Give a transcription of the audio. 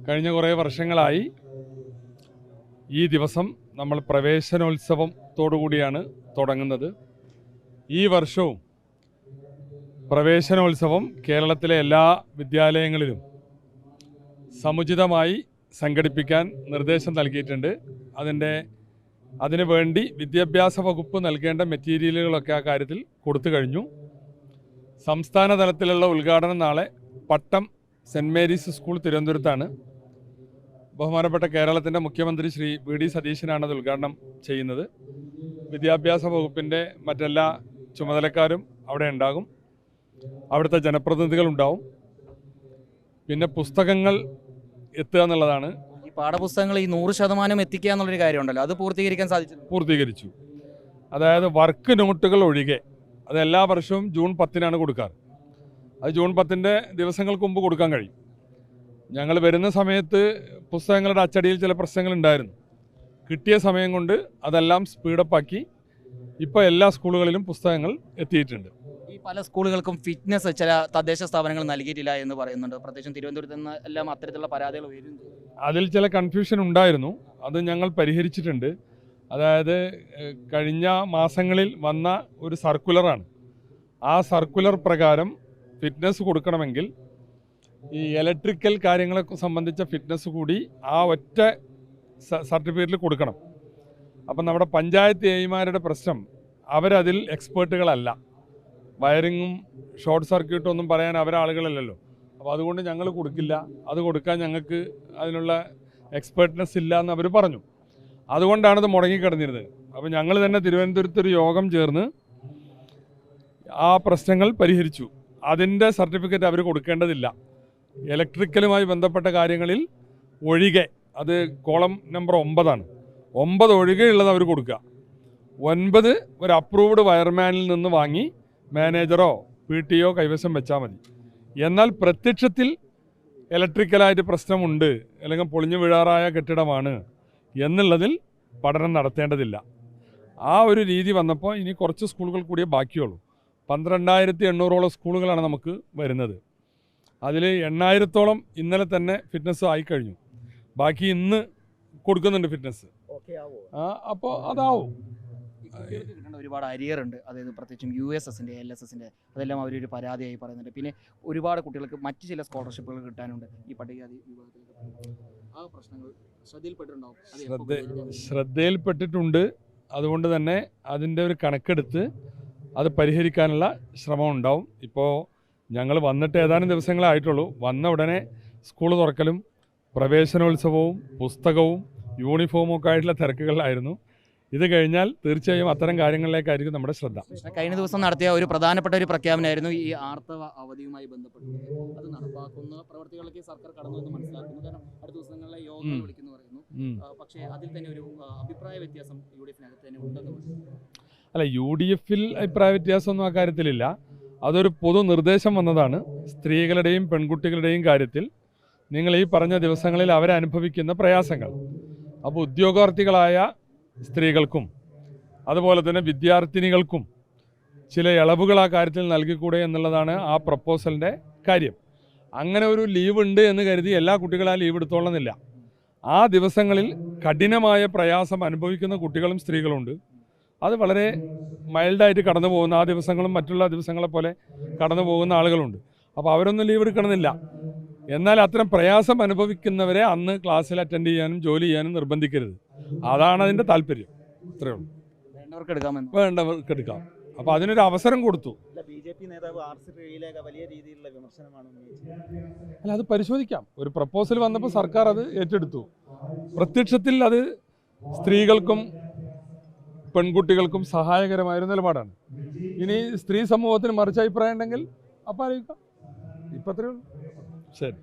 കഴിഞ്ഞ കുറേ വർഷങ്ങളായി ഈ ദിവസം നമ്മൾ പ്രവേശനോത്സവത്തോടുകൂടിയാണ് തുടങ്ങുന്നത്. ഈ വർഷവും പ്രവേശനോത്സവം കേരളത്തിലെ എല്ലാ വിദ്യാലയങ്ങളിലും സമുചിതമായി സംഘടിപ്പിക്കാൻ നിർദ്ദേശം നൽകിയിട്ടുണ്ട്. അതിനു വേണ്ടി വിദ്യാഭ്യാസ വകുപ്പ് നൽകേണ്ട മെറ്റീരിയലുകളൊക്കെ ആ കാര്യത്തിൽ കൊടുത്തു കഴിഞ്ഞു. സംസ്ഥാന തലത്തിലുള്ള ഉദ്ഘാടനം നാളെ പട്ടം സെൻറ്റ് മേരീസ് സ്കൂൾ തിരുവനന്തപുരത്താണ്. ബഹുമാനപ്പെട്ട കേരളത്തിൻ്റെ മുഖ്യമന്ത്രി ശ്രീ വി.ഡി. സതീശനാണ് അത് ഉദ്ഘാടനം ചെയ്യുന്നത്. വിദ്യാഭ്യാസ വകുപ്പിൻ്റെ മറ്റെല്ലാ ചുമതലക്കാരും അവിടെ ഉണ്ടാകും. അവിടുത്തെ ജനപ്രതിനിധികളുണ്ടാവും. പിന്നെ പുസ്തകങ്ങൾ എത്തുക എന്നുള്ളതാണ്. ഈ പാഠപുസ്തകങ്ങൾ ഈ 100% എത്തിക്കുക എന്നുള്ളൊരു കാര്യമുണ്ടല്ലോ, അത് പൂർത്തീകരിക്കാൻ സാധിച്ചു? പൂർത്തീകരിച്ചു. അതായത് വർക്ക് നോട്ടുകൾ ഒഴികെ അത് എല്ലാ വർഷവും ജൂൺ 10-നാണ് കൊടുക്കാറ്. അത് ജൂൺ 10-ൻ്റെ ദിവസങ്ങൾക്ക് മുമ്പ് കൊടുക്കാൻ കഴിയും. ഞങ്ങൾ വരുന്ന സമയത്ത് പുസ്തകങ്ങളുടെ അച്ചടിയിൽ ചില പ്രശ്നങ്ങളുണ്ടായിരുന്നു. കിട്ടിയ സമയം കൊണ്ട് അതെല്ലാം സ്പീഡപ്പാക്കി ഇപ്പോൾ എല്ലാ സ്കൂളുകളിലും പുസ്തകങ്ങൾ എത്തിയിട്ടുണ്ട്. ഈ പല സ്കൂളുകൾക്കും ഫിറ്റ്നസ് ചില തദ്ദേശ സ്ഥാപനങ്ങൾ നൽകിയിട്ടില്ല എന്ന് പറയുന്നുണ്ട്. പ്രത്യേകിച്ചും തിരുവനന്തപുരത്ത് നിന്ന് എല്ലാം അത്തരത്തിലുള്ള പരാതികൾ വരുന്നുണ്ട്. അതിൽ ചില കൺഫ്യൂഷൻ ഉണ്ടായിരുന്നു. അത് ഞങ്ങൾ പരിഹരിച്ചിട്ടുണ്ട്. അതായത് കഴിഞ്ഞ മാസങ്ങളിൽ വന്ന ഒരു സർക്കുലറാണ്. ആ സർക്കുലർ പ്രകാരം ഫിറ്റ്നസ് കൊടുക്കണമെങ്കിൽ ഈ ഇലക്ട്രിക്കൽ കാര്യങ്ങളെ സംബന്ധിച്ച ഫിറ്റ്നസ് കൂടി ആ ഒറ്റ സർട്ടിഫിക്കറ്റിൽ കൊടുക്കണം. അപ്പം നമ്മുടെ പഞ്ചായത്ത് എമാരുടെ പ്രശ്നം, അവരതിൽ എക്സ്പേർട്ടുകളല്ല. വയറിങ്ങും ഷോർട്ട് സർക്യൂട്ടും ഒന്നും പറയാൻ അവരാളുകളല്ലല്ലോ. അപ്പോൾ അതുകൊണ്ട് ഞങ്ങൾ കൊടുക്കില്ല, അത് കൊടുക്കാൻ ഞങ്ങൾക്ക് അതിനുള്ള എക്സ്പേർട്ട്നെസ് ഇല്ല എന്ന് അവർ പറഞ്ഞു. അതുകൊണ്ടാണത് മുടങ്ങിക്കിടന്നിരുന്നത്. അപ്പോൾ ഞങ്ങൾ തന്നെ തിരുവനന്തപുരത്തൊരു യോഗം ചേർന്ന് ആ പ്രശ്നങ്ങൾ പരിഹരിച്ചു. അതിൻ്റെ സർട്ടിഫിക്കറ്റ് അവർ കൊടുക്കേണ്ടതില്ല. ഇലക്ട്രിക്കലുമായി ബന്ധപ്പെട്ട കാര്യങ്ങളിൽ ഒഴികെ, അത് കോളം നമ്പർ 9 9 ഒഴികെയുള്ളത് അവർ കൊടുക്കുക. 9 ഒരു അപ്രൂവ്ഡ് വയർമാനിൽ നിന്ന് വാങ്ങി മാനേജറോ PT-യോ കൈവശം വെച്ചാൽ മതി. എന്നാൽ പ്രത്യക്ഷത്തിൽ ഇലക്ട്രിക്കലായിട്ട് പ്രശ്നമുണ്ട്, അല്ലെങ്കിൽ പൊളിഞ്ഞു വീഴാറായ കെട്ടിടമാണ് എന്നുള്ളതിൽ പഠനം നടത്തേണ്ടതില്ല. ആ ഒരു രീതി വന്നപ്പോൾ ഇനി കുറച്ച് സ്കൂളുകൾ കൂടിയേ ബാക്കിയുള്ളൂ. 12,800ഓളം സ്കൂളുകളാണ് നമുക്ക് വരുന്നത്. അതിൽ 8,000-ഓളം ഇന്നലെ തന്നെ ഫിറ്റ്നസ് ആയിക്കഴിഞ്ഞു. ബാക്കി ഇന്ന് കൊടുക്കുന്നുണ്ട് ഫിറ്റ്നസ്. അപ്പോൾ അതാവും. കിട്ടേണ്ട ഒരുപാട് അരിയറുണ്ട്. അതായത് പ്രത്യേകിച്ചും USSൻ്റെ LSSൻ്റെ അതെല്ലാം അവരൊരു പരാതിയായി പറയുന്നുണ്ട്. പിന്നെ ഒരുപാട് കുട്ടികൾക്ക് മറ്റ് ചില സ്കോളർഷിപ്പുകൾ കിട്ടാനുണ്ട്. ഈ പട്ടികജാതി വിഭാഗത്തിൽ ആ പ്രശ്നങ്ങൾ ശ്രദ്ധയിൽപ്പെട്ടിട്ടുണ്ട്. അതുകൊണ്ട് തന്നെ അതിൻ്റെ ഒരു കണക്കെടുത്ത് അത് പരിഹരിക്കാനുള്ള ശ്രമം ഉണ്ടാവും. ഇപ്പോൾ ഞങ്ങൾ വന്നിട്ട് ഏതാനും ദിവസങ്ങളായിട്ടുള്ളൂ. വന്ന ഉടനെ സ്കൂൾ തുറക്കലും പ്രവേശനോത്സവവും പുസ്തകവും യൂണിഫോമും ഒക്കെ ആയിട്ടുള്ള തിരക്കുകളിലായിരുന്നു. ഇത് കഴിഞ്ഞാൽ തീർച്ചയായും അത്തരം കാര്യങ്ങളിലേക്കായിരിക്കും നമ്മുടെ ശ്രദ്ധ. കഴിഞ്ഞ ദിവസം നടത്തിയ ഒരു പ്രധാനപ്പെട്ട ഒരു പ്രഖ്യാപനമായിരുന്നു ഈ ആർത്തവ അവധിയുമായി ബന്ധപ്പെട്ട്. അത് നടപ്പാക്കുന്ന പ്രവർത്തികളിലേക്ക് സർക്കാർ കടന്നു എന്ന് മനസ്സിലാക്കുന്നു. കാരണം അടുത്ത ദിവസങ്ങളിലെ യോഗങ്ങൾ വിളിക്കുന്നു പറയുന്നു. പക്ഷേ അതിൽ തന്നെ ഒരു അഭിപ്രായ വ്യത്യാസം UDF-നകത്ത് തന്നെ ഉണ്ടെന്ന് പറയുന്നു. അല്ല, UDF-ൽ അഭിപ്രായ വ്യത്യാസമൊന്നും ആ കാര്യത്തിലില്ല. അതൊരു പൊതു നിർദ്ദേശം വന്നതാണ്. സ്ത്രീകളുടെയും പെൺകുട്ടികളുടെയും കാര്യത്തിൽ നിങ്ങൾ ഈ പറഞ്ഞ ദിവസങ്ങളിൽ അവരനുഭവിക്കുന്ന പ്രയാസങ്ങൾ, അപ്പോൾ ഉദ്യോഗാർത്ഥികളായ സ്ത്രീകൾക്കും അതുപോലെ തന്നെ വിദ്യാർത്ഥിനികൾക്കും ചില ഇളവുകൾ ആ കാര്യത്തിൽ നൽകിക്കൂടെ എന്നുള്ളതാണ് ആ പ്രപ്പോസലിൻ്റെ കാര്യം. അങ്ങനെ ഒരു ലീവ് ഉണ്ട് എന്ന് കരുതി എല്ലാ കുട്ടികളും ആ ലീവ് എടുത്തോളുന്നില്ല. ആ ദിവസങ്ങളിൽ കഠിനമായ പ്രയാസം അനുഭവിക്കുന്ന കുട്ടികളും സ്ത്രീകളുണ്ട്. അത് വളരെ മൈൽഡായിട്ട് കടന്നു പോകുന്ന, ആ ദിവസങ്ങളും മറ്റുള്ള ദിവസങ്ങളെ പോലെ കടന്നു പോകുന്ന ആളുകളുണ്ട്. അപ്പോൾ അവരൊന്നും ലീവ് എടുക്കണമെന്നില്ല. എന്നാൽ അത്തരം പ്രയാസം അനുഭവിക്കുന്നവരെ അന്ന് ക്ലാസ്സിൽ അറ്റൻഡ് ചെയ്യാനും ജോലി ചെയ്യാനും നിർബന്ധിക്കരുത്. അതാണ് അതിൻ്റെ താല്പര്യം. ഇത്രയേ ഉള്ളൂ. വേണ്ടവർക്ക് എടുക്കാം. അപ്പോൾ അതിനൊരു അവസരം കൊടുത്തു. അല്ല, അത് പരിശോധിക്കാം. ഒരു പ്രപ്പോസൽ വന്നപ്പോൾ സർക്കാർ അത് ഏറ്റെടുത്തു. പ്രത്യക്ഷത്തിൽ അത് സ്ത്രീകൾക്കും പെൺകുട്ടികൾക്കും സഹായകരമായൊരു നിലപാടാണ്. ഇനി സ്ത്രീ സമൂഹത്തിന് മറിച്ച് അഭിപ്രായം ഉണ്ടെങ്കിൽ അപ്പോൾ ആലോചിക്കാം. ഇപ്പം അത്രയേ ഉള്ളൂ. ശരി.